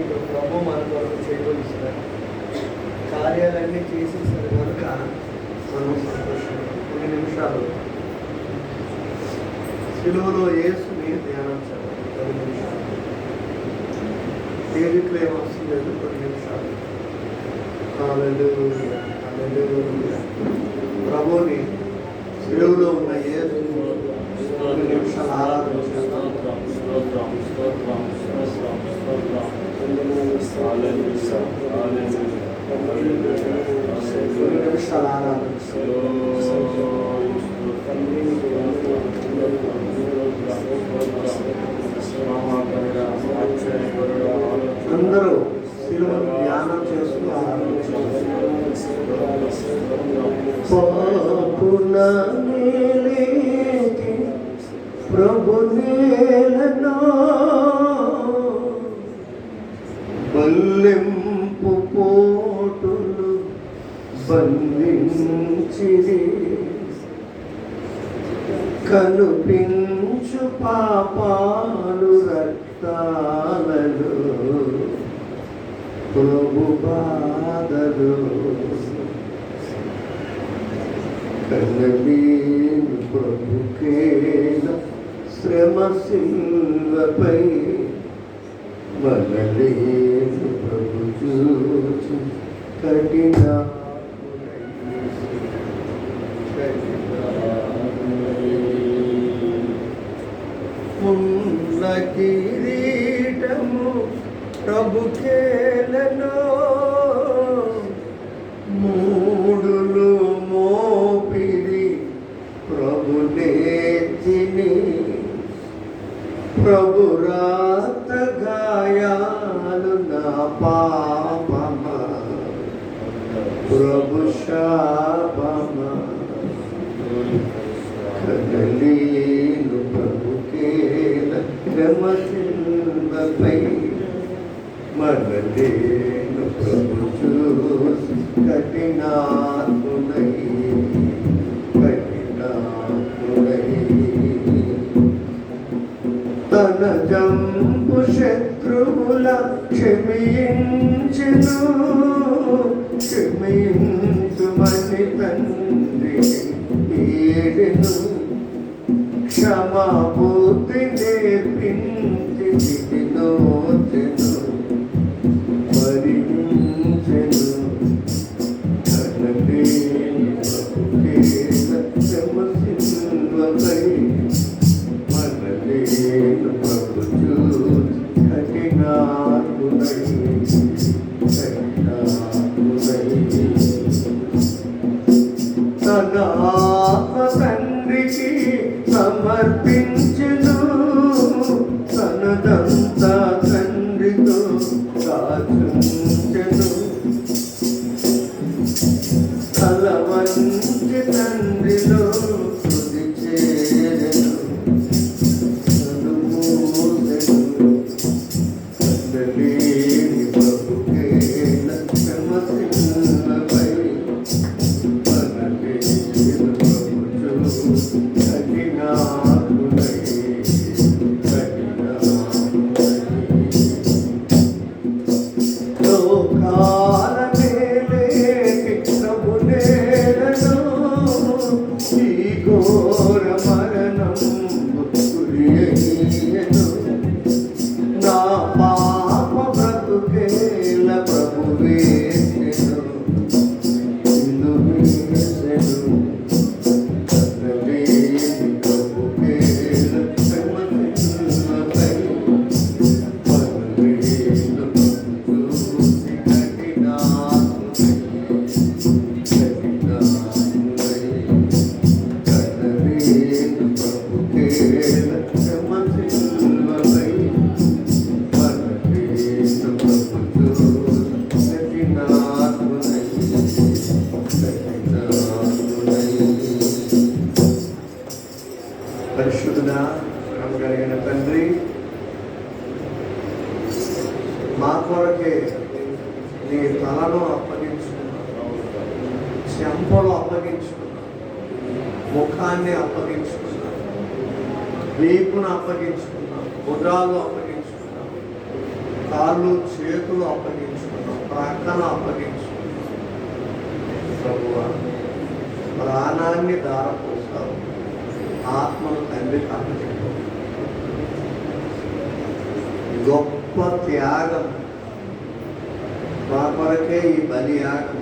ఇప్పుడు ప్రభు మన కొరకు చేయవలసిన కార్యాలన్నీ చేసేసారు కనుక మనం సంతోషంగా కొన్ని నిమిషాలు సిలువలో యేసుని ధ్యానం చేయాలి. 10 నిమిషాలు తేలిట్లో ఏమవసరం లేదు. 10 నిమిషాలు హల్లెలూయా హల్లెలూయా. ప్రభుని సిలువలో ఉన్న యేసుని 10 నిమిషాలు ఆరాధన చేద్దాం. అందరూ సిలువను ధ్యానం చేస్తూ ప్రభు నేలనో బల్లెంపు పోటులు బంధించిరి, కనుపించు పాపాలు రక్తాలలో ప్రభు బాధలు, కనలేని ప్రభుకేల శ్రమ శిల్వపై, మనలేని ప్రభు చూచి కఠిన ఉన్న కిరీటము ప్రభుకేలను, మూడులు మోపిరి ప్రభు నేతిని, ప్రభు రాత గాయాలు నా పాపమ, ప్రభు శాపమ, కదలీను ప్రభుకేల శ్రమశిల్వపై, మనలేను ప్రభు చూసి కఠినాత్ముడై తన జంపు శత్రువుల క్షమించెను, క్షమించుమని తండ్రి ఏడెను, క్షమాబుద్ధి నేర్పించి నోచెను, భరించెను, కనలేని ప్రభుకేల శ్రమ శిల్వపై, మనలేను ప్రభు చూసి కఠినాత్ముడై తన ఆత్మ తండ్రికి సమర్పించెను, తనదంతా తండ్రితో దాచుంచెను, తల వంచి తండ్రిలో తుది చేరెను, మూసెను, కనలేని ప్రభుకేల శ్రమ శిల్వపై, మనలేని ప్రభు చూసి కఠినాత్ముడై లోకాల మేలేటి ప్రభు నేలను, ఈ ఘోర మరణం గురి అయ్యెను, నా పాప బ్రతుకేల ప్రభు వేసెను, ఇల్లు వేసెను, కనలేని ప్రభుకేల శ్రమ శిల్వపై, మనలేను ప్రభు చూసి కఠినాత్ముడై, కనలేని ప్రభుకేల శ్రమ శిల్వపై, మనలేను ప్రభు చూసి కఠినాత్ముడై. పరిశుద్ధుడా ప్రేమ కలిగిన తండ్రి, మా కొరకే నీ తలను అప్పగించుకున్నావు, చెంపలు అప్పగించుకున్నావు, ముఖాన్ని అప్పగించుకున్నావు, వీపును అప్పగించుకున్నావు, భుజాలు అప్పగించుకున్నావు, కాళ్ళు చేతులు అప్పగించుకున్నాం, ప్రక్కన అప్పగించుకున్నాం. ప్రభువా, ప్రాణాన్ని దారపోసావు, ఆత్మను తండ్రికి అప్పగించావు. గొప్ప త్యాగం, మా కొరకే ఈ బలియాగం.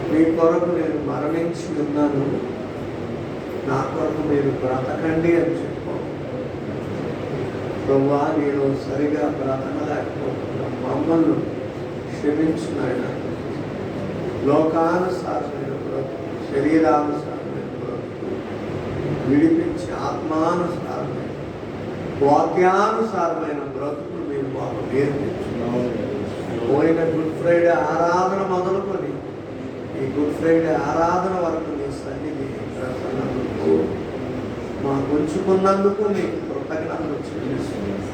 మీ కొరకు నేను మరణించి ఉన్నాను, నా కొరకు మీరు బ్రతకండి అని చెప్పు. ప్రభువా, నేను సరిగా బ్రతకలేకపోతున్నా, మమ్మల్ని క్షమించిన లోకానుసారమైన బ్రతుకు, శరీరానుసారమైన బ్రతుకు విడిపించి ఆత్మానుసారమైన వాక్యానుసారమైన బ్రతుకులు మీరు మాకు నేర్పించున్నాము. పోయిన గుడ్ ఫ్రైడే ఆరాధన మొదలుకొని ఈ గుడ్ ఫ్రైడే ఆరాధన వరకు నీ సన్నిధి ప్రసన్నందుకు, మాకు ఉంచుకున్నందుకు నీకు కృతజ్ఞతలు చెల్లిస్తున్నాను.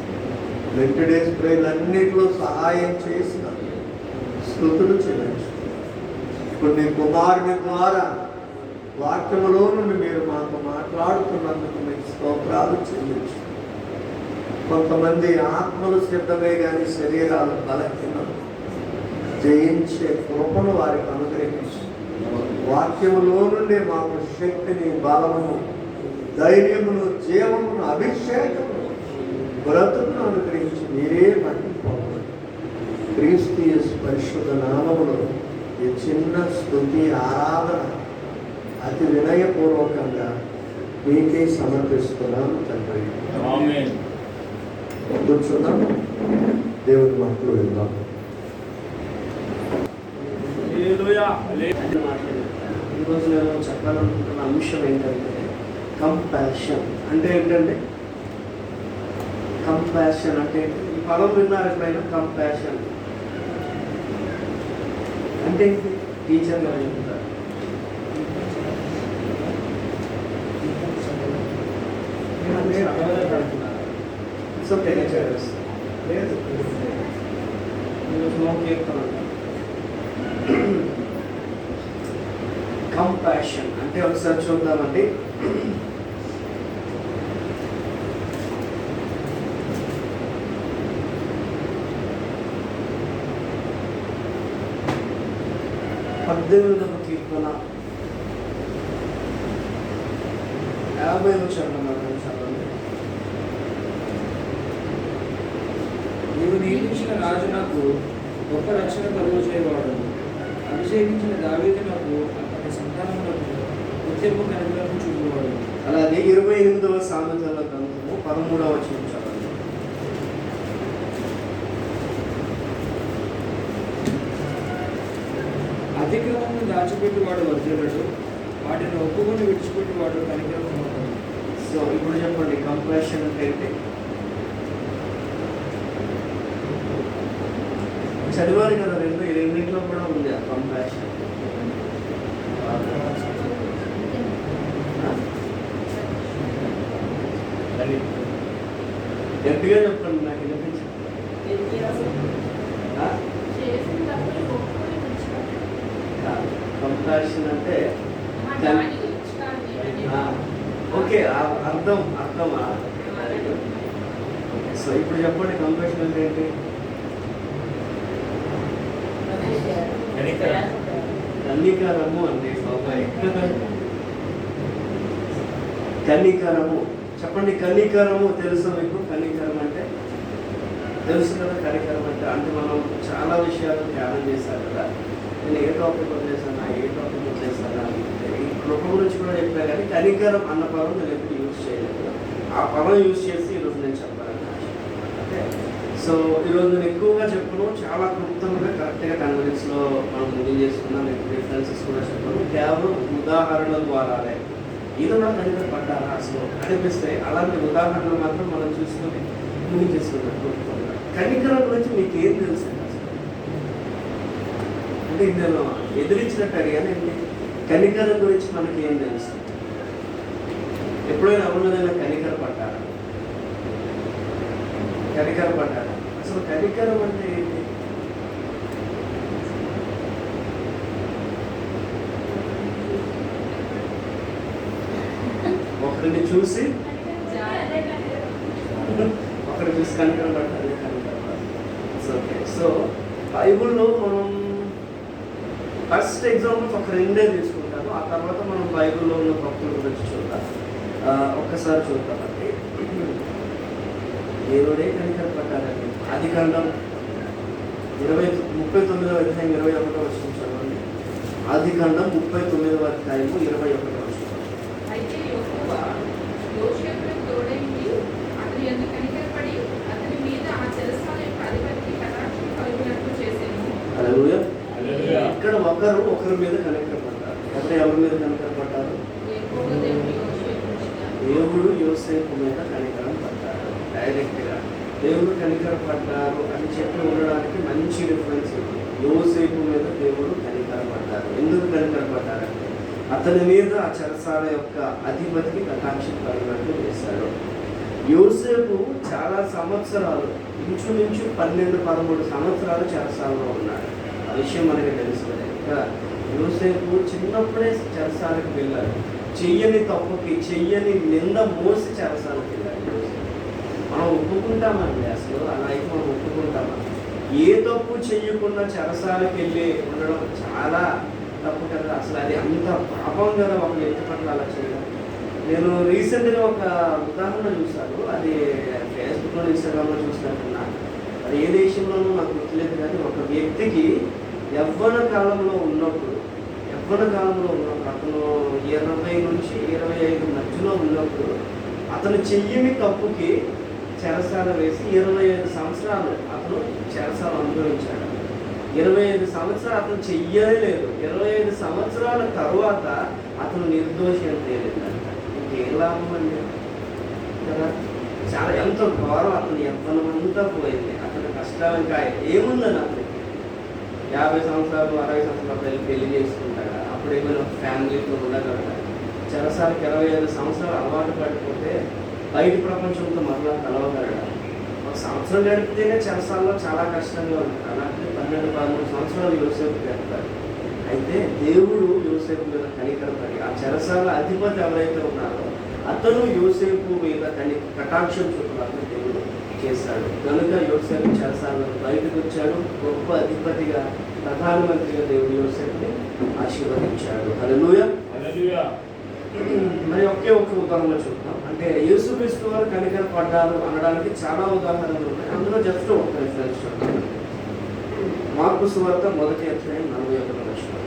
లెంట్ డేస్ ప్రేయర్లన్నింటిలో సహాయం చేసిన స్తుతులు చెల్లించు. ఇప్పుడు నీ కుమారుని ద్వారా వాక్యములో నుండి మీరు మాతో మాట్లాడుతున్నందుకు మీకు స్తోత్రాలు చెల్లించు. కొంతమంది ఆత్మలు సిద్ధమే కానీ శరీరాలు బలహీనం, జయించే కృపను వారికి అనుగ్రహించు. వాక్యములో నుండి మాకు శక్తిని, బలమును, ధైర్యమును, జీవమును, అభిషేకమును, బ్రతుకును అనుగ్రహించి మీరే మర్చిపోవాలి. క్రీస్తు యేసు పరిశుద్ధ నామములో ఈ చిన్న స్తుతి ఆరాధన అతి వినయపూర్వకంగా మీకే సమర్పిస్తున్నాను తండ్రి. కూర్చున్నాం, దేవుని మాటలు విందాం. ఈరోజు నేను చెప్పాలనుకుంటున్న అంశం ఏంటంటే కంపాషన్. అంటే ఏంటంటే కంపాషన్ అంటే ఈ పదం విన్నారు ఎప్పుడైనా? కంపాషన్ అంటే టీచర్ గారు చెప్తారు. సో టెన్షన్ లేదు, కంపాషన్ అంటే ఒకసారి చూద్దామండి. పద్దెనిమిదవ కీర్తన 50వ చరణం చదవండి. నీవు నియమించిన రాజు నాకు గొప్ప రక్షణ కలుగు చేయవాడు. అభిషేకించిన దావీదు నాకు అతని సంతానములకు నిత్యము కనుగొలను చూపువాడు. అలాగే 28వ సామెతల గ్రంథము 13వ వచనం చదవండి. అతిక్రమమును దాచిపెట్టువాడు వర్ధిల్లడు, వాటిని ఒప్పుకొని విడిచిపెట్టువాడు కనికరము. సో ఇప్పుడు చెప్పండి, కంపాషన్ అంటే ఏంటి? చదివారు కదా, రెండింటిలో కూడా ఉంది ఆ కంపాషన్. గట్టిగా చెప్పండి, నాకు వినిపించింది. కంపాషన్ అంటే ఓకే, అర్థమా? సో ఇప్పుడు చెప్పండి, కంపాషన్ అంటే ఏంటి? కనికరము అండి బాబాయ్. కనికరము చెప్పండి. కనికరము తెలుసు మీకు? కనికరం అంటే తెలుసు కదా. కనికరం అంటే మనం చాలా విషయాలు ధ్యానం చేశారు కదా. నేను ఏ టాపిక్ వదిలేసానా, ఏ టాపిక్ వదిలేసానా, ఈ కృప గురించి కూడా చెప్పా. కానీ కనికరం అన్న పదం నేను ఎప్పుడు యూజ్ చేయలేదు. ఆ పదం యూజ్ చేసి ఈరోజు నేను చెప్పాలని ఆశ. ఓకే, సో ఈరోజు నేను ఎక్కువగా చెప్పను, చాలా క్లుప్తంగా కరెక్ట్గా కన్వెన్స్లో మనం ముందు చేసుకున్నాం. నేను రిఫరెన్సెస్ కూడా చెప్పను, కేవలం ఉదాహరణల ద్వారానే ఇది నాకు కనికర పడ్డారా అసలు అనిపిస్తే అలాంటి ఉదాహరణలు మాత్రం మనం చూసుకొని ముందు చేసుకున్నాం. క్లుప్తంగా కనికరం గురించి మీకు ఏం తెలుసు అసలు? అంటే నేను ఎదిరించినట్టు అడిగాను. కనికరం గురించి మనకి ఏం తెలుసు? ఎప్పుడైనా ఎవరినైనా కనికర పడ్డారా? కనికర పడ్డారా? అసలు కనికరం అంటే ఏంటి? ఒకరిని చూసి ఒక్కరు చూసి కనికరపడ్డారు కనికరపడాలి. ఓకే. సో బైబుల్లో మనం ఫస్ట్ ఎగ్జాంపుల్స్ ఒక రెండే తీసుకుంటాను. ఆ తర్వాత మనం బైబిల్లో ఉన్న భక్తుల గురించి చూద్దాం. ఒక్కసారి చూద్దామండి. దేవుడే కనికరపడ్డారండి. ఆదికాండం 39వ అధ్యాయం 21వ వచనం చదవండి. ఆదికాండం 39వ అధ్యాయం 21వ వచనం. అయితే యెహోవా యోసేపుకు తోడైండి అతని యందు కనికరపడి అతని మీద ఆ చెరసాల యొక్క అధిపతికి కటాక్షం కలుగునట్లు చేసెను. హల్లెలూయా. ఇక్కడ ఒకరి మీద కనికరపడ్డారు. ఎవరి మీద కనికరపడ్డారు? యెహోవా దేవుడు యోసేపు మీద. దేవుడు యోసేపు మీద కనికరం పడ్డారు. డైరెక్ట్గా దేవుడు కనికరపడ్డారు అని చెప్పి ఉండడానికి మంచి రిఫరెన్స్ ఉంది. యోసేపు మీద దేవుడు కనికరపడ్డారు. ఎందుకు కనికరపడ్డారంటే అతని మీద ఆ చెరసాల యొక్క అధిపతికి కటాక్షం కలిగినట్లు చేశాడు. యోసేపు చాలా సంవత్సరాలు, ఇంచుమించు 12-13 సంవత్సరాలు చెరసాలలో ఉన్నాడు. ఆ విషయం మనకి తెలుసు. ఇంకా యోసేపు చిన్నప్పుడే చెరసాలకు వెళ్ళాడు. చెయ్యని తప్పుకి, చెయ్యని నింద మోసి చెరసాలకు వెళ్ళాడు. మనం ఒప్పుకుంటామండి అసలు అలా అయితే మనం ఒప్పుకుంటామా? ఏ తప్పు చెయ్యకుండా చెరసాలకు వెళ్ళి ఉండడం చాలా తప్పు కదా. అసలు అది అంత పాపం కదా ఒక వ్యక్తి పట్ల అలా చేయడం. నేను రీసెంట్గా ఒక ఉదాహరణ చూశాను. అది ఫేస్బుక్లో, ఇన్స్టాగ్రామ్లో చూసినట్టున్నా. అది ఏ దేశంలోనూ నాకు గుర్తులేదు. కానీ ఒక వ్యక్తికి యవ్వన కాలంలో ఉన్నప్పుడు అతను 20 నుంచి 25 మధ్యలో ఉన్నప్పుడు అతను చెయ్యని తప్పుకి చెరసాల వేసి 25 సంవత్సరాలు అతను చెరసాల అనుభవించాడు. 25 సంవత్సరాలు అతను చెయ్యలేదు. 25 సంవత్సరాల తరువాత అతను నిర్దోషి అని తేలిందంట. ఇంకేం లాభం అండి కదా. చాలా ఎంత ఘోరం. అతను యవ్వనం అంతా పోయింది. అతని కష్టాలు ఇంకా ఏముందని అతనికి 50 సంవత్సరాలు 60 సంవత్సరాలు పెళ్లి చేసుకుంటాడా? అప్పుడు ఏమైనా ఫ్యామిలీతో ఉండగలడా? చెరసాలకి 25 సంవత్సరాలు అలవాటు పడిపోతే బయట ప్రపంచంతో మరలా కలవగలడా? ఒక సంవత్సరం గడిపితేనే చెరసాలలో చాలా కష్టంగా ఉంటుంది. అలాంటి 12-13 సంవత్సరాలు యోసేపు గడిపారు. అయితే దేవుడు యోసేపు మీద కనికరపడి ఆ చెరసాల అధిపతి ఎవరైతే ఉన్నారో అతను యోసేపు మీద కటాక్షం చూపులాగా దేవుడు చేశాడు. కనుక యోసేపు చెరసాల బయటకు వచ్చాడు. గొప్ప అధిపతిగా, ప్రధానమంత్రిగా దేవుడు యోసేపుని ఆశీర్వదించాడు. హల్లెలూయా. మరి ఒకే ఒక్క ఉదాహరణ చూద్దాం. అంటే యేసుక్రీస్తు వారు కనికరపడ్డారు అనడానికి చాలా ఉదాహరణలు ఉన్నాయి. అందులో జస్ట్ ఒక రిఫరెన్స్ చూద్దాం. మార్కు సువార్త 1వ అధ్యాయం 41వ వచనం.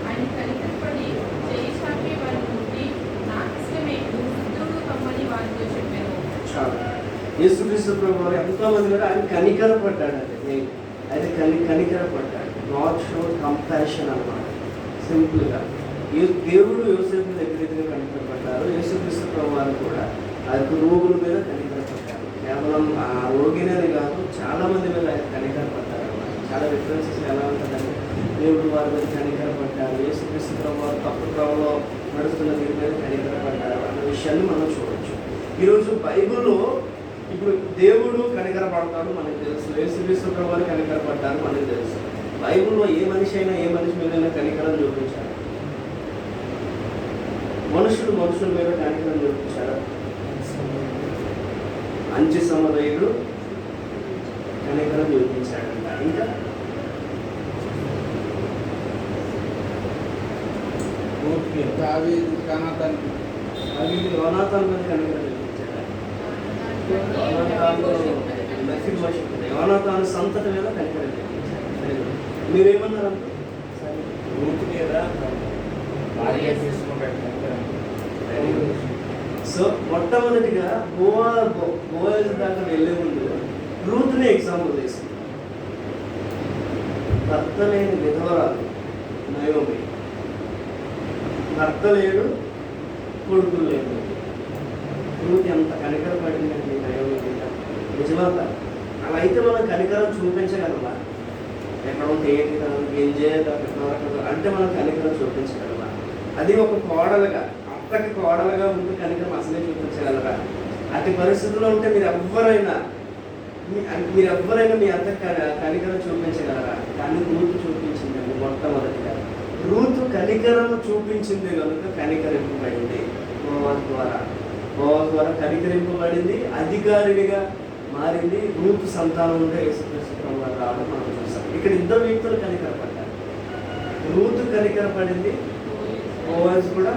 ఆయన కనికరపడి చేయి చాపి వారిని ముట్టి, నాకిష్టమే నువ్వు శుద్ధుడు కమ్మని వారితో చెప్పాను. చాలా యేసుక్రీస్తు ప్రభు వారు ఎంతోమంది కూడా ఆయన కనికరపడ్డాడండి. ఆయన కనికరపడ్డాడు. నాట్ షో కంపాషన్ అన్నమాట. సింపుల్గా దేవుడు యోసేపు దగ్గర కనికరపడ్డారు. యేసుక్రీస్తు ప్రభు వారు కూడా ఆ యొక్క రోగుల మీద కనికరపడ్డారు. కేవలం ఆ రోగినే కాదు, చాలా మంది మీద ఆయన కనికరపడ్డారు అన్నమాట. చాలా రిఫరెన్సెస్ ఎలా ఉంటుందంటే దేవుడు వారి మీద కనికరపడ్డారు, యేసుక్రీస్తు ప్రభు వారు తప్పు క్రమంలో నడుస్తున్న దీని మీద కనికరపడ్డారు అన్న విషయాన్ని మనం చూడవచ్చు. ఈరోజు బైబిల్లో ఇప్పుడు దేవుడు కనికరపడతాడు మనకు తెలుసు, యేసుక్రీస్తు ప్రభు వారు కనికరపడ్డారు మనకు తెలుసు. బైబిల్లో ఏ మనిషి మీద కనికరం చూపించారు? మనుషుల మీద కనికరం చూపించారు. మంచి సమరయుడు కనికరం చూపించాడంట. ఇంకా యోనాతాను మీద కనికరం చూపించాడు. యోనాతాను సంతతి మీద కనికరం చూపించాడు. మీరేమన్నారు? సో మొట్టమొదటిగా బోయజ్ దాకా వెళ్ళే ముందు రూత్ని ఎగ్జాంపుల్ తీసుకుంటాం. భర్త లేని విధవరాలు నయోమి, భర్త లేడు, కొడుకులు లేడు. రూత్ ఎంత కనికరపడిందండి నయోమి మీద. నిజమంతా అలా అయితే మనం కనికరం చూపించగలమా? ఎక్కడ ఏంటి ఏం చేయాలి అంటే మనం కనికరం చూపించగలమా? అది ఒక కోడలుగా, అత్తకి కోడలుగా ఉంటే కనికరం అసలే చూపించగలరా? అతి పరిస్థితుల్లో ఉంటే మీరు ఎవ్వరైనా మీ అత్త కనికరం చూపించగలరా? కానీ రూత్ చూపించిందండి మొట్టమొదటిగా. రూత్ కనికరము చూపించింది కనుక కనికరింపబడింది. బోవజు ద్వారా కనికరింపబడింది, అధికారిగా మారింది. రూతు సంతానం ఉంటే యేసుక్రీస్తు ప్రభువు వారు రావడం మనం చూస్తాం. ఇక్కడ ఇద్దరు వ్యక్తులు కనికరపడ్డారు. రూతు కనికరపడింది, బోవజు కూడా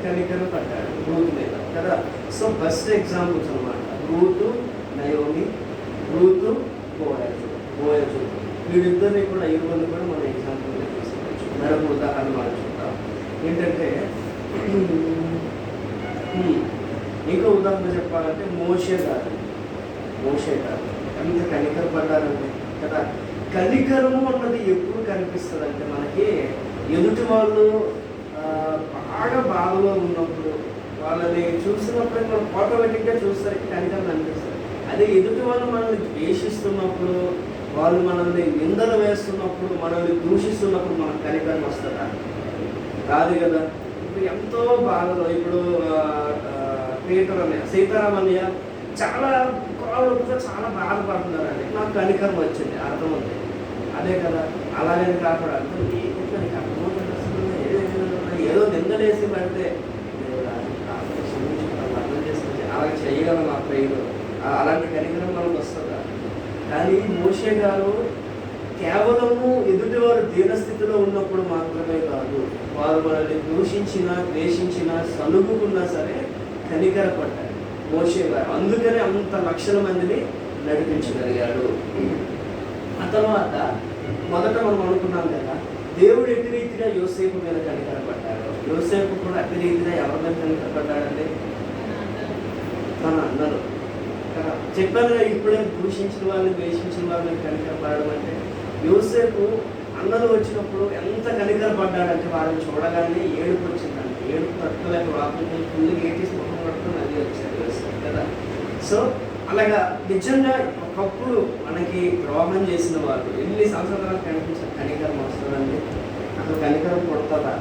కనికరపడ్డాడు రూతు మీద కదా. సో బెస్ట్ ఎగ్జాంపుల్స్ అన్నమాట. రూతు నయోమి, రూతు బోయజు వీరిద్దరిని కూడా ఇరువురిని కూడా మన ఎగ్జాంపుల్గా తీసుకోవచ్చు. మరొక ఉదాహరణ మనం చూద్దాం. ఏంటంటే ఇంకో ఉదాహరణ చెప్పాలంటే మోషే గారు ఎంత కనికరపడ్డారంటే కదా. కనికరము అన్నది ఎప్పుడు కనిపిస్తుంది అంటే మనకి ఎదుటి వాళ్ళు బాగా బాధలో ఉన్నప్పుడు వాళ్ళని చూసినప్పుడు మనం ఆటోమేటిక్గా చూసరికి కనికరం అనిపిస్తుంది. అదే ఎదుటి వాళ్ళు మనల్ని ద్వేషిస్తున్నప్పుడు, వాళ్ళు మనల్ని నిందలు వేస్తున్నప్పుడు, మనల్ని దూషిస్తున్నప్పుడు మనకు కనికరం వస్తుందా? రాదు కదా. ఇప్పుడు ఎంతో బాధలో ఇప్పుడు సీతారామయ్య చాలా కాళ్ళతో చాలా బాధపడుతున్నారండి. నాకు కనికరం వచ్చింది, అర్థమవుతుంది. అదే కదా. అలాగని కాకుండా నీకు అర్థమవుతుంది అసలు ఏదో నిందలేసి పడితే అర్థం చేసుకుంటే అలా చేయగలం ఆ ప్రేయరు. అలాంటి కనికరం మనకు వస్తుందా? కానీ మోషే గారు కేవలము ఎదుటివారు దీనస్థితిలో ఉన్నప్పుడు మాత్రమే కాదు, వారు మనల్ని దూషించినా ద్వేషించినా సనుగుకున్నా సరే కనికరపడ్డారు మోషే గారు. అందుకనే అంత లక్షల మందిని నడిపించగలిగాడు. ఆ తర్వాత మొదట మనం అనుకున్నాం కదా, దేవుడు ఎట్టి రీతిగా యోసేపు మీద కనికరపడ్డాడు. యోసేపు కూడా అట్టి రీతిగా ఎవరి మీద కనికరపడ్డాడంటే తన అన్నలు కదా. చెప్పాను కదా, ఇప్పుడే దూషించిన వాళ్ళని ద్వేషించిన వాళ్ళని కనికరపడడం అంటే యోసేపు అన్నలు వచ్చినప్పుడు ఎంత కనికరపడ్డాడంటే వారిని చూడగానే ఏడుపు వచ్చిందంటే ఏడుపు తట్టుకోలేక వాటిని ఫుల్ ఏటీస్ ముఖం పట్టుకుని అది వచ్చారు యోసేపు కదా. సో అలాగా నిజంగా ఒకప్పుడు మనకి ద్రోహం చేసిన వాళ్ళు ఎన్ని సంవత్సరాలు కనిపించారు కనికరం వస్తుందండి. అసలు కనికరం కొడతారా?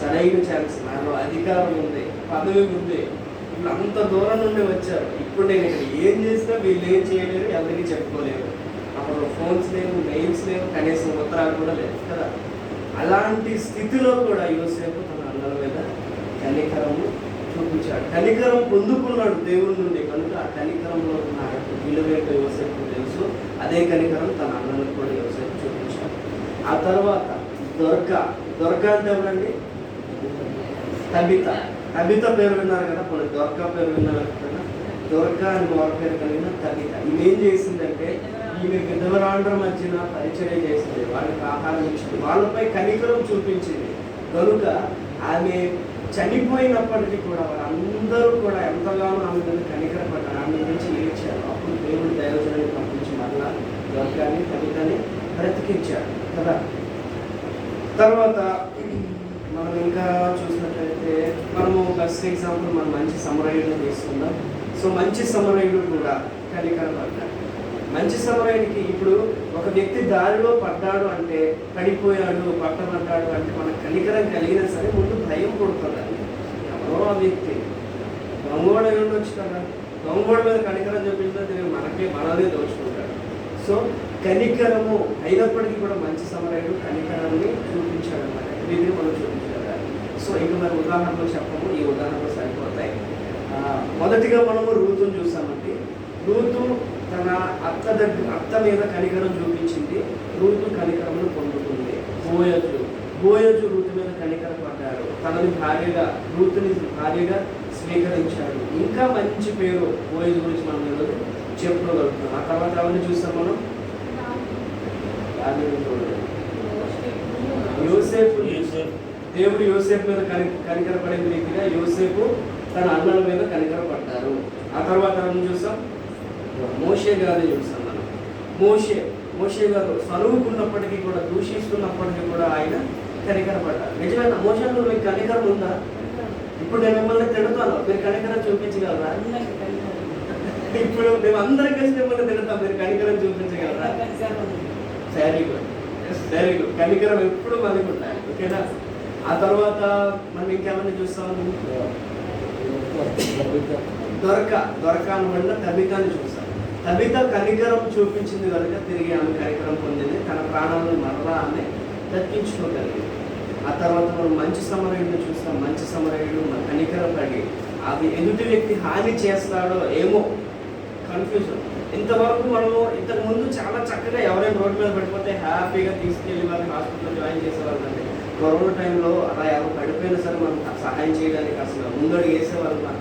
సరైన ఛాన్స్, నాలో అధికారం ఉంది, పదవి ఉంది, ఇప్పుడు అంత దూరం నుండి వచ్చారు. ఇప్పుడు నేను ఇక్కడ ఏం చేసినా వీళ్ళు ఏం చేయలేరు, ఎవరికి చెప్పుకోలేరు. అప్పుడు ఫోన్స్ లేవు, మెయిల్స్ లేవు, కనీసం ఉత్తరాలు కూడా లేవు కదా. అలాంటి స్థితిలో కూడా యోసేపు తన అన్నల మీద కనికరము చూపించాడు. కనికరం పొందుకున్నాడు దేవుడి నుండి కనుక ఆ కనికరంలో ఉన్న విలువేంటో యోసేపు తెలుసు. అదే కనికరం తన అన్నలకు కూడా యోసేపు చూపించాడు. ఆ తర్వాత దొరక అంటే ఎవరండి? తబిత పేరు విన్నారు కదా. కొన్ని దొరక పేరు విన్నారు కదా. దొరక అని వారి పేరు కలిగిన తబిత ఇవేం చేసిందంటే ఈమె విధవరాండ్ర మధ్యన పరిచయం చేసింది, వాళ్ళకి ఆహారం ఇచ్చింది, వాళ్ళపై కనికరం చూపించింది. కనుక ఆమె చనిపోయినప్పటికీ కూడా వాళ్ళందరూ కూడా ఎంతగానో ఆమె మీద కనికరపడ్డారు, ఆమె గురించి ఏడ్చారు. అప్పుడు దేవుడు దైవజనాన్ని పంపించి మరలా దొరకాన్ని తబితని బ్రతికించాడు కదా. తర్వాత మనం ఇంకా చూసినట్లయితే మనము బెస్ట్ ఎగ్జాంపుల్ మనం మంచి సమరయుడిని తీసుకుందాం. సో మంచి సమరయుడు కూడా కనికరపడ్డాడు. మంచి సమరయుడికి ఇప్పుడు ఒక వ్యక్తి దారిలో పడ్డాడు అంటే, పడిపోయాడు, పట్టబడ్డాడు అంటే మనకు కనికరం కలిగినా సరే ముందు భయం పుడుతుందండి. ఎవరో ఆ వ్యక్తి దొంగోడు అయి ఉండొచ్చు కదా. దొంగోడు మీద కనికరం చూపించితే మనల్ని దోచుకుంటాడు. సో కనికరము అయినప్పటికీ కూడా మంచి సమరయుడు కనికరాన్ని చూపించాడు అన్నమాట. ఇది మనం చూపించాలి. సో ఇంకా మరి ఉదాహరణలు చెప్పము, ఈ ఉదాహరణలు సరిపోతాయి. మొదటిగా మనము రూతుని చూసామండి. రూతు తన అత్త మీద కనికరం చూపించింది. రూతు కనికరమును పొందుతుంది. బోయజు రూతు మీద కనికరపడ్డాడు. తనని రూతుని భార్యగా స్వీకరించాడు. ఇంకా మంచి పేరు బోయజు గురించి మనం ఈరోజు చెప్పుకోగలుగుతున్నాం. ఆ తర్వాత అవన్నీ చూస్తాం మనం. యోసేపు దేవుడు యోసేపు మీద కనికరపడిన రీతిగా యోసేపు తన అన్నల మీద కనికరపడ్డారు. ఆ తర్వాత మనం చూస్తాం మోషే గారిని చూస్తాం మనం. మోషే గారు సనువుకున్నప్పటికీ కూడా, దూషిస్తున్నప్పటికీ కూడా ఆయన కనికరపడ్డారు. నిజమైన మోషేలో మీకు కనికరం ఉందా? ఇప్పుడు నేను మిమ్మల్ని తిడతాను, మీరు కనికరం చూపించగలరా? ఇప్పుడు మేము అందరం కలిసి మిమ్మల్ని తిడతాం, మీరు కనికరం చూపించగలరా? Very good. కనికరం ఎప్పుడు మనకు ఉంటాయి. ఓకేనా? ఆ తర్వాత మనం ఇంకేమన్నా చూస్తాము. దొరక అనబడిన తబితాన్ని చూస్తాం. తబిత కనికరం చూపించింది కనుక తిరిగి ఆమె కనికరం పొందింది. తన ప్రాణాలను మరలా ఆమె దక్కించుకోగలిగింది. ఆ ఆ తర్వాత మనం మంచి సమరయుడిని చూస్తాం. మంచి సమరయుడు మన కనికరపడి అది ఎదుటి వ్యక్తి హాని చేస్తాడో ఏమో కన్ఫ్యూజన్. ఇంతవరకు మనము ఇంతకు ముందు చాలా చక్కగా ఎవరైనా రోడ్డు మీద పడిపోతే హ్యాపీగా తీసుకెళ్ళి వాళ్ళని హాస్పిటల్లో జాయిన్ చేసేవాళ్ళండి. కరోనా టైంలో అలా ఎవరు పడిపోయినా సరే మనం సహాయం చేయడానికి అసలు ముందడుగు వేసేవాళ్ళం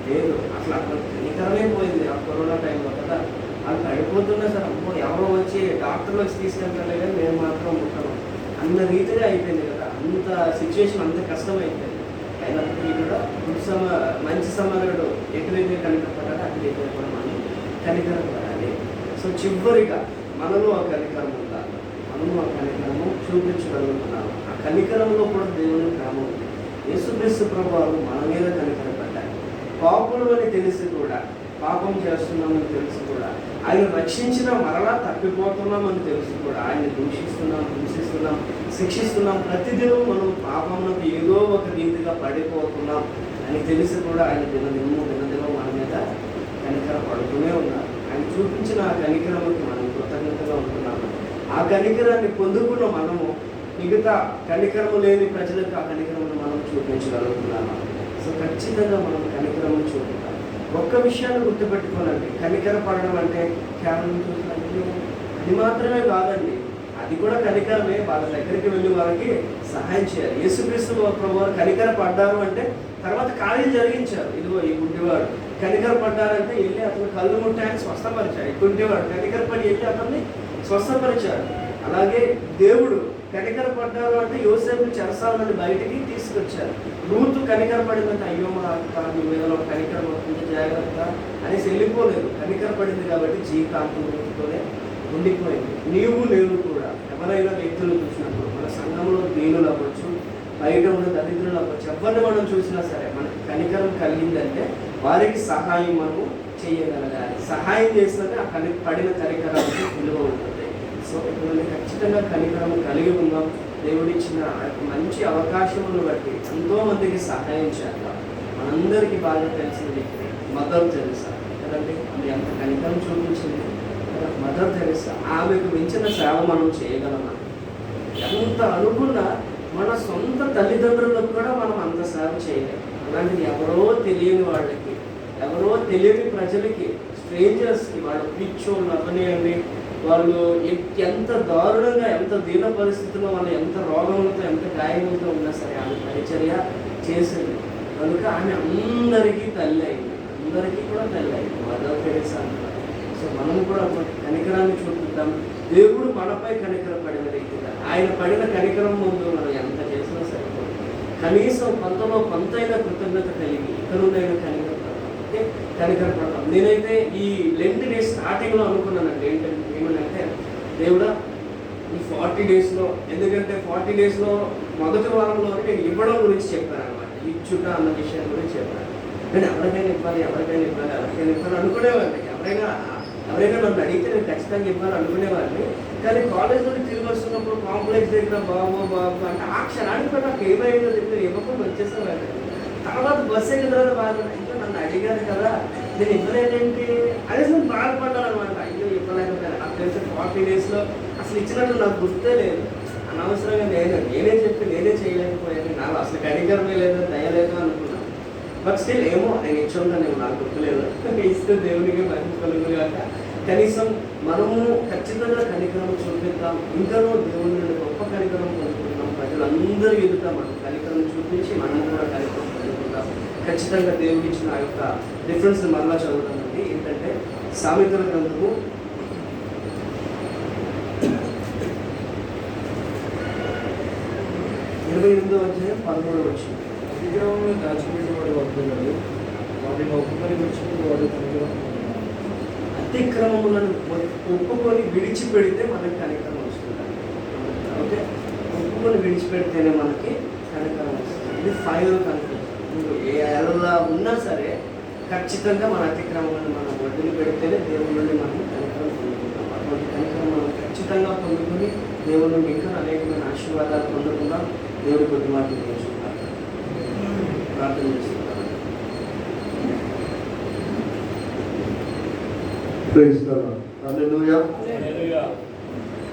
లేదు. అసలు అక్కడ కనికరమే పోయింది ఆ కరోనా టైంలో కదా. వాళ్ళు పడిపోతున్నా సరే అమ్మో ఎవరో వచ్చి డాక్టర్లు వచ్చి తీసుకెళ్తారే కానీ మేము మాత్రం ఉంటాము అన్న రీతిగా అయిపోయింది కదా. అంత సిచ్యువేషన్ అంత కష్టమైపోయింది. అయినప్పటికీ కూడా మంచి సమరుడు ఎటువైతే కనికరపడ్డాడో అటువైతే కూడా మనం కనికరపడాలి. సో చివరిగా మనలో ఆ కనికరం ఉండాలి. మనము ఆ కనికరము చూపించగలుగుతున్నాము. ఆ కనికరంలో కూడా దేవుని ప్రేమ ఉంది. యేసుక్రీస్తు ప్రభువు మన మీద కనికరపడ్డాడు. పాపులు అని తెలిసి కూడా, పాపం చేస్తున్నామని తెలిసి కూడా, ఆయన రక్షించిన మరలా తప్పిపోతున్నామని తెలిసి కూడా ఆయన దూషిస్తున్నాం, హింసిస్తున్నాం, శిక్షిస్తున్నాం. ప్రతిదినం మనం పాపంలో ఏదో ఒక రీతిగా పడిపోతున్నాం అని తెలిసి కూడా ఆయన దినదినం మన మీద కనికర పడుతూనే ఉన్నారు. ఆయన చూపించిన ఆ కనికరముకి మనం కృతజ్ఞతగా ఉంటున్నాము. ఆ కనికరాన్ని పొందుకున్న మనము మిగతా కనికరము లేని ప్రజలకు ఆ కనికరమును మనం చూపించగలుగుతున్నాము. సో ఖచ్చితంగా మనం కనికరము చూపుతాం. ఒక్క విషయాన్ని గుర్తుపెట్టుకోనండి, కనికర పడడం అంటే కేవలం చూసినట్టు అది మాత్రమే కాదండి. అది కూడా కనికరమే. వాళ్ళ దగ్గరికి వెళ్ళి వాళ్ళకి సహాయం చేయాలి. యేసుక్రీస్తు ప్రభువారు కనికర పడ్డారు అంటే తర్వాత కార్యం జరిగించారు. ఇదిగో ఈ గుడ్డివాడు కనికర పడ్డారంటే వెళ్ళి అతను కళ్ళు ముట్టాయని స్వస్థపరిచాడు. ఈ గుడ్డివాడు కనికర పడి వెళ్ళి అతన్ని స్వస్థపరిచాడు. అలాగే దేవుడు కనికర పడ్డారు అంటే యోసేపుని చెరసాల నుండి బయటికి తీసుకొచ్చారు. రూతు కనికర పడిందంటే అయ్యో మా అక్క నీ మీద కనికరం అవుతుంది జాగ్రత్త అనేసి వెళ్ళిపోలేదు. కనికర పడింది కాబట్టి జీవితాంతోనే ఉండిపోయింది. నీవు నేను కూడా ఎవరైనా వ్యక్తులు చూసినప్పుడు మన సంఘంలో దీనులు అవ్వచ్చు, బయట ఉన్న దరిద్రులు అవ్వచ్చు, ఎవరిని మనం చూసినా సరే మనకి కనికరం కలిగిందంటే వారికి సహాయం మనము చేయగలగాలి. సహాయం చేసినట్టే ఆ పడిన కనికరానికి విలువ ఉంటుంది. సో ఇప్పుడు ఖచ్చితంగా కనికరం కలిగి ఉన్నాం. దేవుడిచ్చిన మంచి అవకాశములను బట్టి ఎంతోమందికి సహాయం చేద్దాం. మనందరికీ బాగా తెలిసిన వ్యక్తి మదర్ తెరెసా కదండి. ఆమె ఎంత కనికరం చూపించింది. మదర్ తెరెసా ఆమెకు మించిన సేవ మనం చేయగలమా? ఎంత అనుకున్నా మన సొంత తల్లిదండ్రులకు కూడా మనం అంత సేవ చేయలేము. అలాంటిది ఎవరో తెలియని వాళ్ళకి, ఎవరో తెలియని ప్రజలకి, స్ట్రేంజర్స్కి, వాళ్ళ పిచ్చోళ్ళు అవ్వనియండి, వాళ్ళు ఎంత దారుణంగా, ఎంత దీన పరిస్థితుల్లో, వాళ్ళు ఎంత రోగములతో, ఎంత గాయములతో ఉన్నా సరే ఆమె పరిచర్య చేసింది. కనుక ఆమె అందరికీ తల్లి అయింది. అందరికీ కూడా తల్లి అయింది మదర్ తెరెసా అంటారు. సో మనం కూడా కనికరాన్ని చూపిద్దాం. దేవుడు మనపై కనికర పడిన రీతిగా ఆయన పడిన కనికరం ముందు మనం ఎంత చేసినా సరిపోదు. కనీసం కొంతలో కొంతైనా కృతజ్ఞత కలిగి ఇతరులైన కనికరపడతాం. నేనైతే ఈ లెంట్ డేస్ స్టార్టింగ్లో అనుకున్నానండి ఏమనంటే దేవుడా ఈ 40 డేస్లో, ఎందుకంటే 40 డేస్లో మొదటి వారంలో నేను ఇవ్వడం గురించి చెప్పాను అనమాట. ఇచ్చుట అన్న విషయం గురించి చెప్పాను. నేను ఎవరికైనా ఇవ్వాలి అనుకునేవాడిని. ఎవరైనా నన్ను అడిగితే నేను ఖచ్చితంగా ఇవ్వాలి అనుకునేవాడిని. కానీ కాలేజ్ నుండి తిరిగి వస్తున్నప్పుడు కాంప్లెక్స్ దగ్గర బాబు అంటే ఆ క్షణానికి కూడా నాకు ఏమైందో చెప్పి ఇవ్వకుండా వచ్చేసేవాడిని. తర్వాత బస్సు ఎక్కడైనా బాగా ఇంకా నన్ను అడిగారు కదా నేను ఇవ్వలేదేంటి అనేసి నేను బాధపడ్డాను అనమాట. అయ్యో ఇవ్వలేకపోయాను. నాకు తెలిసి 40 డేస్లో అసలు ఇచ్చినట్టు నాకు గుర్తే లేదు. అనవసరంగా నేనే చెప్పి నేనే చేయలేకపోయాను. నాకు అసలు కనికరమే లేదు, దయలేదు అనుకున్నాను. బట్ స్టిల్ ఏమో నేను ఇచ్చుంటాను, నాకు గుర్తులేదు. ఇస్తే దేవునికి మంచి కలుగుగాక. కనీసం మనము ఖచ్చితంగా కనికరం చూపిద్దాం. ఇంకనూ దేవుని నుండి గొప్ప కనికరం పొందుకుంటాం. ప్రజలందరూ ఎదుట మనం కనికరం చూపించి మనం కూడా కనికరం పొందుకుంటాం. ఖచ్చితంగా దేవుడు ఇచ్చిన ఆ యొక్క డిఫరెన్స్ మరలా చదువుతామండి. ఏంటంటే సామెతల గ్రంథము 28వ అధ్యాయం 13వ వచనం. విగ్రహంలో దాచిపెట్టేవాడు వర్ధిల్లుడు, వాటిని ఒప్పుకొని విడిచిపెట్టేవాడు కనికరం. అతిక్రమములను ఒప్పుకొని విడిచిపెడితే మనకి కనికరం వస్తుంది. ఓకే, ఒప్పుకొని విడిచిపెడితేనే మనకి కనికరం వస్తుంది. ఇది ఫైనల్ కనికరం. ఎలా ఉన్నా సరే ఖచ్చితంగా మన అతిక్రమాలను మనం వడ్డీలు పెడితేనే దేవుడి నుండి మనం కనికరం పొందుకుంటాం. అటువంటి కనికరం మనం ఖచ్చితంగా పొందుకుని దేవుడి నుండి ఇంకా అనేకమైన ఆశీర్వాదాలు పొందుకుందాం. దేవుడి కొద్ది మాటలు నేర్చుకుంటాం, ప్రార్థన చేసుకుంటాం. హల్లెలూయా.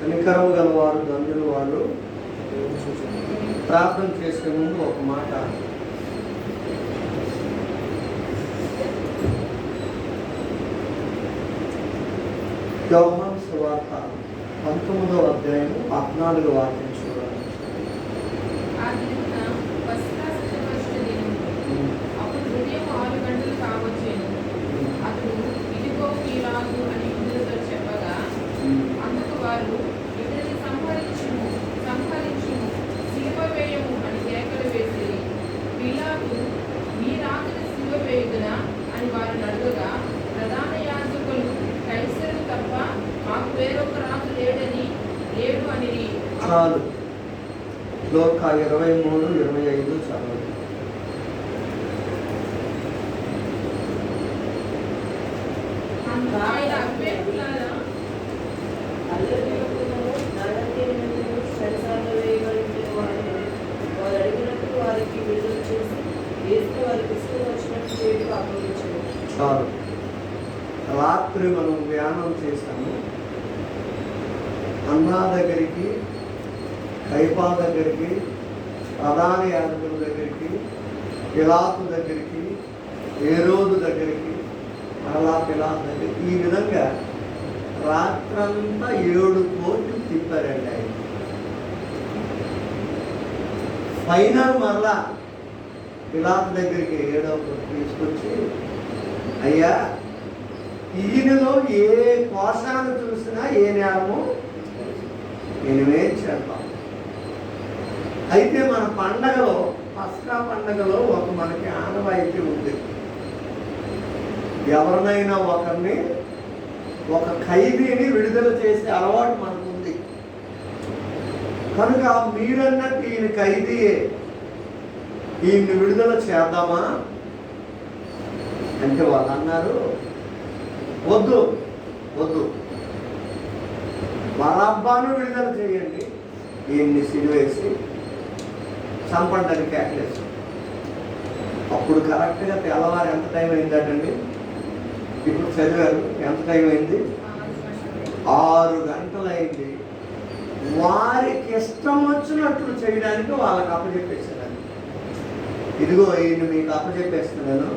కనికరం గలవారు ధన్యులు వారు, దేవుని సూచన. ప్రార్థన చేసే ముందు ఒక మాట. యోహాను సువార్త 19వ అధ్యాయం 14వ వాక్యం చూడాలి. ఆ దినమున పస్కా శుద్ధపరచు దినము. అప్పుడు ఉదయం 6 గంటలు కావచ్చేను. అతడు ఇదిగో ఈ రాజు అని యూదులతో చెప్పగా, అందుకు వారు ఇతనిని సంహరించుము, సిలువ వేయము అని కేకలు వేసి, పిలాతు నీ రాజుని సిలువ వేయుదునా అని వారిని అడుగగా, ప్రధాన యాజకులు కైసరు తప్ప మాకు వేరొక రాజు లేడు అని చాలు. లోక 23:25 చదవండి. ఆయన అవివేకులారా, చాలు. రాత్రి మనం ధ్యానం చేశాము. అన్నా దగ్గరికి, కైపా దగ్గరికి, ప్రధాన యాజకుల దగ్గరికి, పిలాతు దగ్గరికి, హేరోదు దగ్గరికి, మరలా పిలాతు దగ్గరికి, ఈ విధంగా రాత్రంతా 7 కోట్లు తిప్పారండి ఆయన. ఫైనల్ మరలా పిలాతు దగ్గరికి 7వ కోట్లు తీసుకొచ్చి, అయ్యా ఈయనలో ఏ కోశాన్ని చూసినా ఏ నేరము నేనే చేద్దాం. అయితే మన పండగలో, పస్కా పండగలో ఒక మనకి ఆనవాయితీ ఉంది. ఎవరినైనా ఒకరిని, ఒక ఖైదీని విడుదల చేసే అలవాటు మనకుంది. కనుక మీరన్నట్టు ఈయన ఖైదీయే, ఈయన్ని విడుదల చేద్దామా అంటే వాళ్ళు అన్నారు, వద్దు వద్దు, బరబ్బను విడుదల చేయండి, ఈయన్ని సిలువేసి చంపండి కేకలేసి. అప్పుడు కరెక్ట్గా తెల్లవారు ఎంత టైం అయిందటండి? ఇప్పుడు చదివారు, ఎంత టైం అయింది? 6 గంటలైంది. వారికి ఇష్టం వచ్చినట్లు చేయడానికి వాళ్ళకి అప్పచెప్పేసారు. ఇదిగో ఈయన మీకు అప్పచెప్పేస్తున్నాను,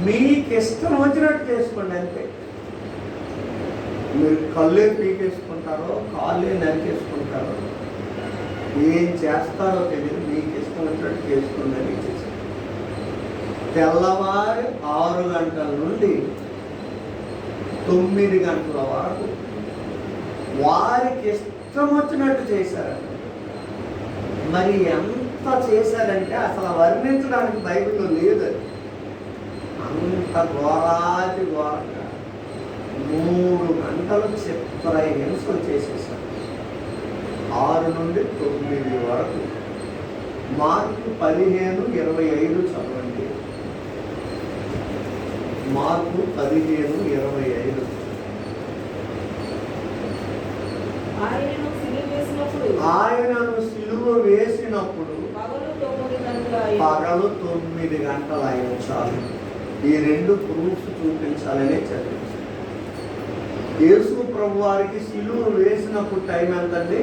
మీకు ఇష్టం వచ్చినట్టు చేసుకోండి అంతే. మీరు కళ్ళే పీకేసుకుంటారో, కాళ్ళే నరికేసుకుంటారో, ఏం చేస్తారో తెలియదు, మీకు ఇష్టం వచ్చినట్టు చేసుకోండి అని ఇచ్చేసారు. తెల్లవారి 6 గంటల నుండి 9 గంటల వరకు వారికి ఇష్టం వచ్చినట్టు చేశారంట. మరి ఎంత చేశారంటే అసలు వర్ణించడానికి బైబిల్లో లేదు. అంత ఘోరాతి ఘోరంగా 3 గంటలు చిత్రహింసలు చేసేసారు. 6 నుండి 9 వరకు. మార్కు 15:25 చదవండి. మార్కు 15:25. ఆయనను సిలువ వేసినప్పుడు పగలు 9 గంటలు ఆయన. చాలు. ఈ 2 ప్రూఫ్స్ చూపించాలనే చదివించారు. యేసు ప్రభు వారికి సిలువ వేసినప్పుడు టైం ఎంతండి?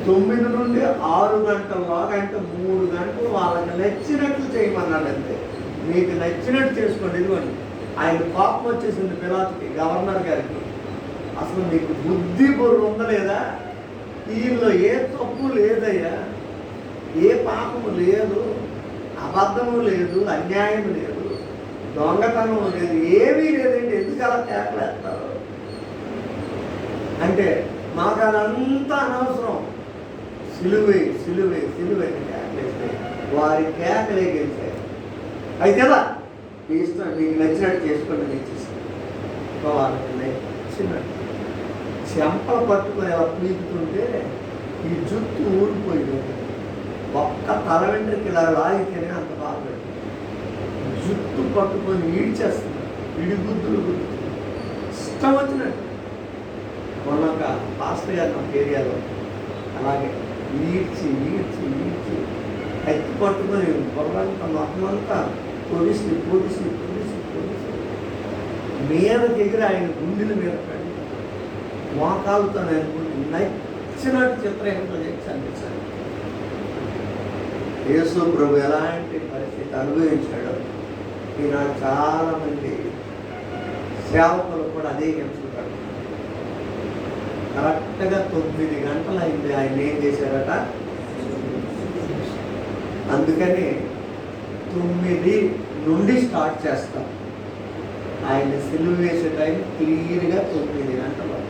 9 నుండి 6 గంటల దాకా, అంటే 3 గంటలు వాళ్ళకి నచ్చినట్లు చేయమన్నాడు అంతే. మీకు నచ్చినట్టు చేసుకోండి. ఇదిగోండి, ఆయన కోపం వచ్చేసింది పిలాతుకి, గవర్నర్ గారికి. అసలు మీకు బుద్ధి బుర్ర ఉందలేదా? వీళ్ళు ఏ తప్పు లేదయ్యా, ఏ పాపము లేదు, అబద్ధము లేదు, అన్యాయం లేదు, దొంగతనం లేదు, ఏమీ లేదండి, ఎందుకు అలా కేకలేస్తారు అంటే మాకు అదంతా అనవసరం, సిలువే సిలువే సిలువే కేకలేస్తే వారి కేకలే గెలిచాయి. అయితేదా మీ ఇష్టం, మీకు నచ్చినట్టు చేసుకోండి తెచ్చేసి. వాళ్ళకి నచ్చినట్టు చెంపలు పట్టుకొని ఎలా పీకుతుంటే ఈ జుట్టు ఊడిపోయింది. ఒక్క తల వెంట్రుకి ఇలా లాగితేనే అంత బాధపడి జుట్టు పట్టుకొని ఈడ్చేస్తున్నారు, ఇడిగుద్దులు గుద్దు ఇష్టం వచ్చినట్టు. మొన్న ఒక పాస్టర్ గారు మా ఏరియాలో అలాగే ఈడ్చి ఈడ్చి ఈడ్చి ఎత్తి పట్టుకొని బొర్రంతా మొత్తమంతా పోలీసులు పోలీసులు పోలీసులు పోలీసులు మీద దగ్గర ఆయన గుండెల మీద పడి మోకాలతో అనుకుంటే చచ్చినట్టు చిత్రహింస చేసి చంపించాడు. యేసు ప్రభు ఎలాంటి పరిస్థితి అనుభవించాడో ఈనాడు చాలా మంది సేవకులు కూడా అదే హింసపడ్డారు. కరెక్ట్గా 9 గంటలు అయింది ఆయన ఏం చేశారట. అందుకని 9 నుండి స్టార్ట్ చేస్తాం. ఆయన సిలువ వేసే టైం క్లియర్గా 9 గంటలు.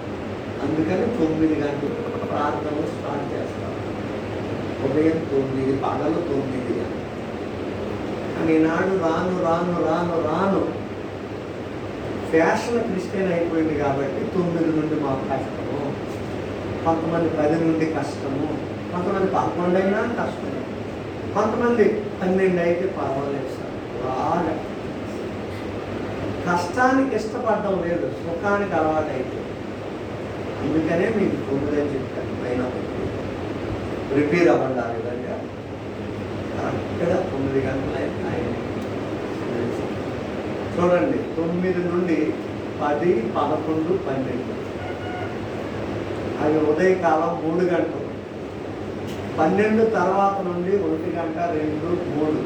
అందుకని 9 గంటలు ప్రార్థనలు స్టార్ట్ చేస్తాం. ఉదయం 9, పగలు 9 గంటలు. కానీ ఈనాడు రాను రాను రాను రాను ఫ్యాషన్ క్రిస్టియన్ అయిపోయింది కాబట్టి 9 నుండి మాకు కష్టము, కొంతమంది 10 నుండి కష్టము, కొంతమంది 11 అయినా కష్టము, కొంతమంది 12 అయితే పర్వాలేదు సార్. బాగా కష్టానికి ఇష్టపడడం లేదు, సుఖానికి అలవాటు అయితే. అందుకనే మీకు 9 అని చెప్పాను. పైన రిపీర్ అవ్వండి ఆ విధంగా. కరెక్ట్గా 9 గంటలు అయితే ఆయన చూడండి. 9 నుండి 10, 11, 12 అది ఉదయకాలం 3 గంటలు. 12 తర్వాత నుండి 1 గంట, 2, 3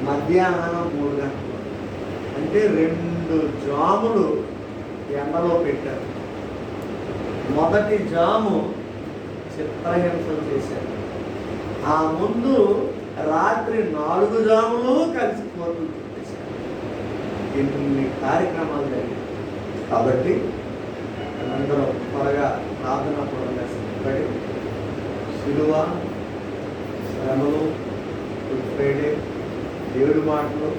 మధ్యాహ్నం 3 గంటలు. అంటే 2 జాములు ఎండలో పెట్టారు. మొదటి జాము చిత్రహింసలు చేశారు. ఆ ముందు రాత్రి 4 జాములు కలిసి కోర్టులు పెట్టేశారు. ఇన్ని కార్యక్రమాలు జరిగాయి. కాబట్టి అందరం త్వరగా ప్రార్థనపూర్వకంగా సిద్ధపడి సిలువ, శ్రమలు, గుడ్ ఫ్రైడే, దేవుడి మాటలు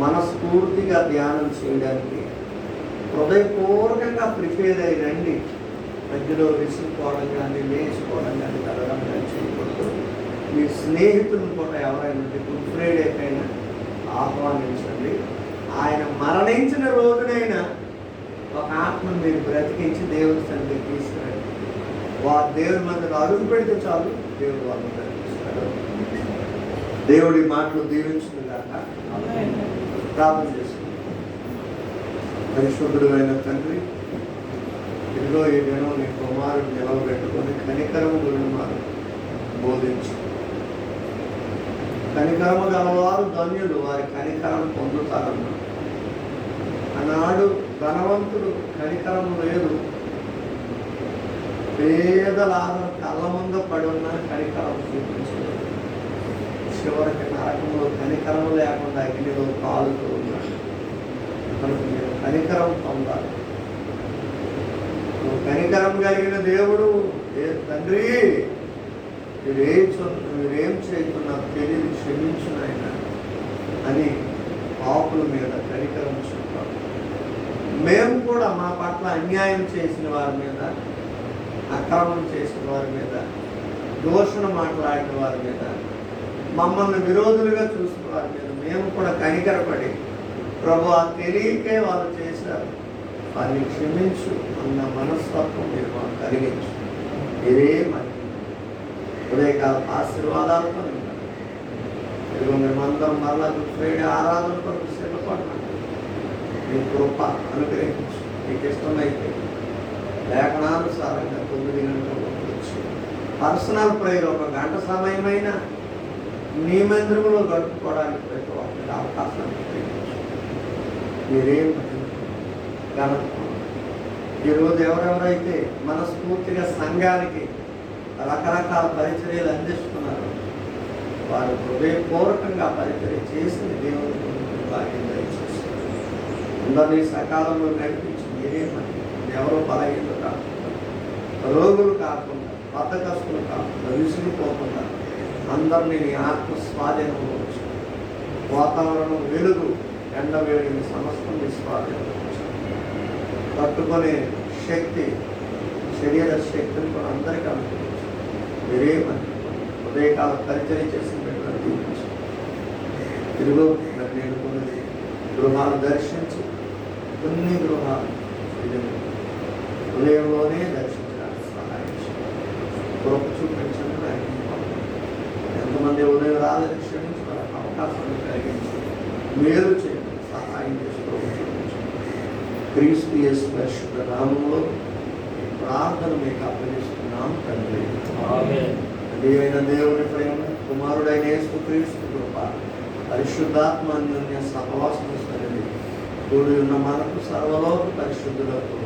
మనస్ఫూర్తిగా ధ్యానం చేయడానికి హృదయపూర్వకంగా ప్రిపేర్ అయ్యి రండి. మధ్యలో విసులుకోవడం కానీ, లేచిపోవడం కానీ, కలగడం కానీ చేయకూడదు. మీ స్నేహితులను కూడా ఎవరైనా గుడ్ ఫ్రైడే పైన ఆహ్వానించండి. ఆయన మరణించిన రోజునైనా ఒక ఆత్మను మీరు బ్రతికించి దేవుడి సన్నిధికి తీసుకురండి. వారు దేవుడి మందిలో అడుగు పెడితే చాలు, దేవుడు వాళ్ళని బ్రతికిస్తాడు. దేవుడి మాటలు దీవించింది కాక ప్రార్థన చేస్తుంది. పరిశుద్ధుడు అయిన తండ్రి, ఇదిగో ఈ దినం నీ కుమారుడు నిలవబెట్టుకొని కనికరము గురించి మాకు బోధించు. కనికరము గలవారు ధన్యులు, వారి కనికరం పొందుతారన్నా. ఆనాడు ధనవంతుడు కనికరం లేదు, పేదలాగా కళ్ళ ముందు పడి ఉన్న కనికరం చూపించలేదు. చివరికి నరకంలో కనికరం లేకుండా అగ్నిలో కాలుతూ ఉన్నాడు. కనుక మీరు కనికరం పొందాలి. నువ్వు కనికరం కలిగిన దేవుడు తండ్రి, మీరేం చేస్తున్నారు తెలియదు, క్షమించు నాయన అని పాపుల మీద కనికరం చూపాలి. మేము కూడా మా పట్ల అన్యాయం చేసిన వారి మీద, అక్రమం చేసిన వారి మీద, దోషణ మాట్లాడిన వారి మీద, మమ్మల్ని విరోధులుగా చూసిన వారి మీద మేము కూడా కనికరపడి, ప్రభువా తెలియకే వాళ్ళు చేశారు, వారిని క్షమించు అన్న మనస్తత్వం మీరు మాకు కలిగించు. మీరే మరి ఉదయకాల ఆశీర్వాదాలతో నింపాలి. ఇదిగో మేమందరం మరలా ఫ్రైడే ఆరాధన కొరకు సిద్ధపడినాం. మీ కృప అనుగ్రహించు. మీకు ఇష్టమైతే లేఖనానుసారంగా 9 గంటలకు వచ్చి పర్సనల్ ప్రేయర్ 1 గంట సమయమైనా నీ మందిరంలో గడుపుకోవడానికి ప్రతి ఒక్కరికి అవకాశాన్ని ఉపయోగించు. మీరేం ఘనత. ఈరోజు ఎవరెవరైతే మనస్ఫూర్తిగా సంఘానికి రకరకాల పరిచర్యలు అందిస్తున్నారు, వారు హృదయపూర్వకంగా పరిచర్య చేసి దేవునికి భాగ్యం దయచేసి అందరినీ సకాలంలో నడిపించి మీరేమని ఎవరో బలహీనలు కాకుండా, రోగులు కాకుండా, బద్ధకస్తులు కాకుండా, విసిగిపోకుండా అందరినీ నీ ఆత్మ స్వాధీనంలో వచ్చి వాతావరణం వెలుగు ఎండ వేడిని సమస్తం నీ స్వాధీనంలో వచ్చి తట్టుకునే శక్తి, శరీర శక్తిని కూడా అందరికీ అనుకుంటుంది. మీరేమని ఉదయకాల పరిచయం చేసిన బిడ్డలను దీవించు. తిరుగు మరి నేను కొన్ని గృహాలు దర్శించి, కొన్ని గృహాలు ఉదయంలోనే దర్శించడానికి సహాయం చేయండి. కృప చూపించండి. ఎంతమంది ఉదయం రాలని క్షమించి వాళ్ళకి అవకాశాన్ని కలిగించి మేలు చేయండి, సహాయం చేసి క్రీస్తు యేసు పరిశుద్ధ నామములో ప్రార్థన మీకు అప్పగిస్తున్నాను. వేడుకుంటున్నాం తండ్రి. ఆమేన్. తండ్రి అయిన దేవుని ప్రేమ, కుమారుడైన యేసుక్రీస్తు కృప, పరిశుద్ధాత్మ అన్యోన్య సహవాసం సరిది కూడి ఉన్న మనకు సర్వలోక పరిశుద్ధులకు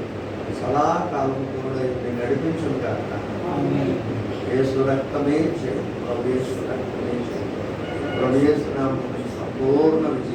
సదాకాలం కూడై నడిపించును కాక. ఆమేన్. యేసు రక్తమే జయం, ప్రభు యేసు రక్తమే జయం, ప్రభు యేసు నామమున సంపూర్ణ విజయం.